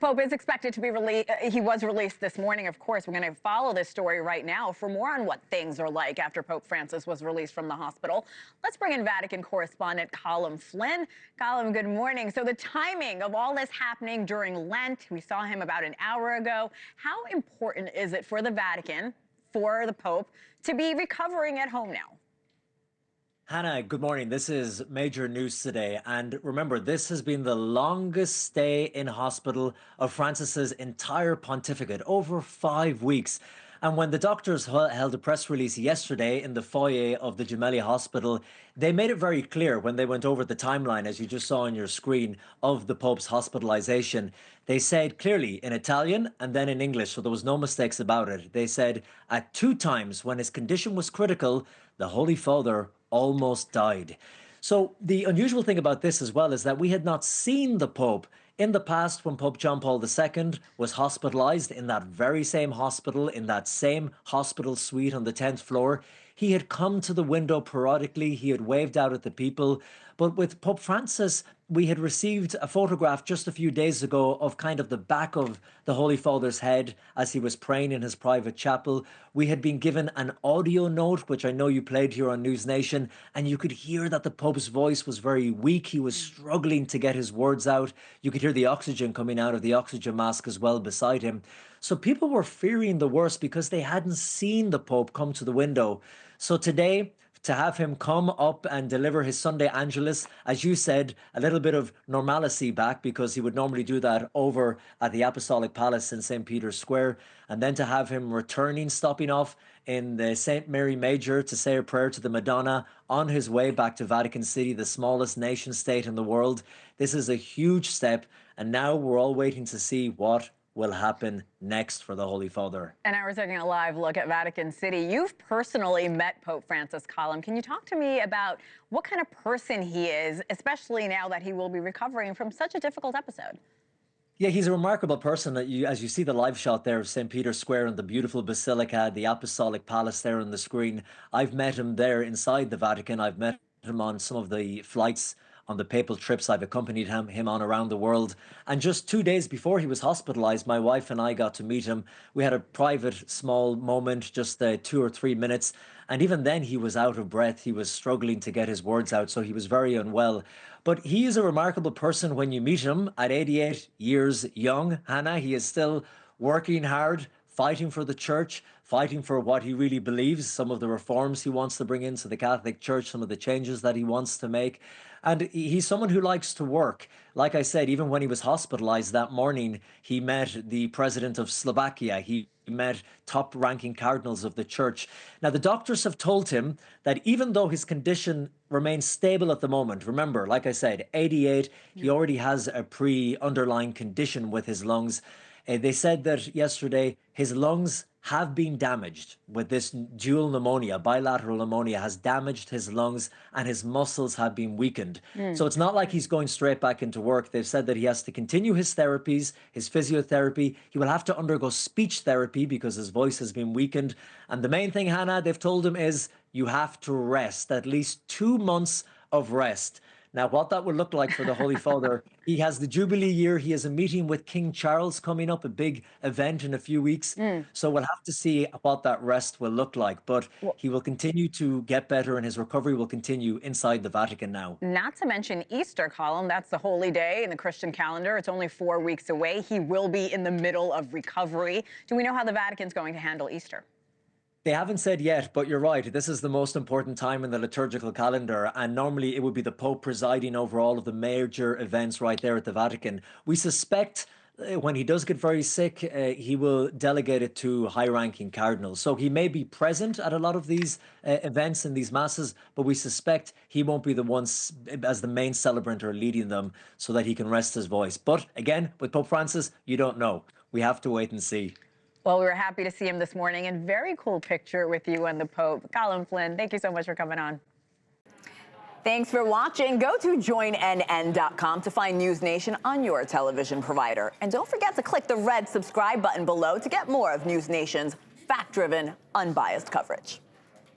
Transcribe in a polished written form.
Pope is expected to be released. He was released this morning. Of course, we're going to follow this story right now for more on what things are like after Pope Francis was released from the hospital. Let's bring in Vatican correspondent Colm Flynn. Colm, good morning. So the timing of all this happening during Lent, we saw him about an hour ago. How important is it for the Vatican, for the Pope, to be recovering at home now? Hannah, good morning. This is major news today. And remember, this has been the longest stay in hospital of Francis's entire pontificate, over 5 weeks. And when the doctors held a press release yesterday in the foyer of the Gemelli Hospital, they made it very clear when they went over the timeline, as you just saw on your screen, of the Pope's hospitalization. They said clearly in Italian and then in English, so there was no mistakes about it. They said at 2 times when his condition was critical, the Holy Father almost died. So the unusual thing about this as well is that we had not seen the Pope in the past when Pope John Paul II was hospitalized in that very same hospital, in that same hospital suite on the 10th floor. He had come to the window periodically, he had waved out at the people. But with Pope Francis, we had received a photograph just a few days ago of kind of the back of the Holy Father's head as he was praying in his private chapel. We had been given an audio note, which I know you played here on NewsNation, and you could hear that the Pope's voice was very weak. He was struggling to get his words out. You could hear the oxygen coming out of the oxygen mask as well beside him. So people were fearing the worst because they hadn't seen the Pope come to the window. So today, to have him come up and deliver his Sunday Angelus, as you said, a little bit of normalcy back, because he would normally do that over at the Apostolic Palace in St. Peter's Square, and then to have him returning, stopping off in the St. Mary Major to say a prayer to the Madonna on his way back to Vatican City, the smallest nation state in the world. This is a huge step, and now we're all waiting to see what will happen next for the Holy Father. And now we're taking a live look at Vatican City. You've personally met Pope Francis, Colm. Can you talk to me about what kind of person he is, especially now that he will be recovering from such a difficult episode? Yeah, he's a remarkable person. As you see the live shot there of St. Peter's Square and the beautiful Basilica, the Apostolic Palace there on the screen. I've met him there inside the Vatican. I've met him on some of the flights on the papal trips I've accompanied him on around the world. And just 2 days before he was hospitalized, my wife and I got to meet him. We had a private, small moment, just 2 or 3 minutes. And even then, he was out of breath. He was struggling to get his words out, so he was very unwell. But he is a remarkable person when you meet him at 88 years young. Hannah, he is still working hard, fighting for the church, fighting for what he really believes, some of the reforms he wants to bring into the Catholic Church, some of the changes that he wants to make. And he's someone who likes to work. Like I said, even when he was hospitalized that morning, he met the president of Slovakia. He met top-ranking cardinals of the church. Now, the doctors have told him that even though his condition remains stable at the moment, remember, like I said, 88, he already has a pre-underlying condition with his lungs. They said that yesterday his lungs have been damaged with this dual pneumonia. Bilateral pneumonia has damaged his lungs and his muscles have been weakened. So it's not like he's going straight back into work. They've said that he has to continue his therapies, his physiotherapy. He will have to undergo speech therapy because his voice has been weakened. And the main thing, Hannah, they've told him is you have to rest, at least 2 months of rest. Now, what that will look like for the Holy Father, he has the Jubilee year. He has a meeting with King Charles coming up, a big event in a few weeks. So we'll have to see what that rest will look like. But he will continue to get better and his recovery will continue inside the Vatican now. Not to mention Easter, Colm. That's the holy day in the Christian calendar. It's only 4 weeks away. He will be in the middle of recovery. Do we know how the Vatican's going to handle Easter? They haven't said yet, but you're right. This is the most important time in the liturgical calendar, and normally it would be the Pope presiding over all of the major events right there at the Vatican. We suspect when he does get very sick, he will delegate it to high-ranking cardinals. So he may be present at a lot of these events and these masses, but we suspect he won't be the one as the main celebrant or leading them so that he can rest his voice. But again, with Pope Francis, you don't know. We have to wait and see. Well, we were happy to see him this morning, and very cool picture with you and the Pope. Colm Flynn, thank you so much for coming on. Thanks for watching. Go to joinnn.com to find NewsNation on your television provider. And don't forget to click the red subscribe button below to get more of NewsNation's fact-driven, unbiased coverage.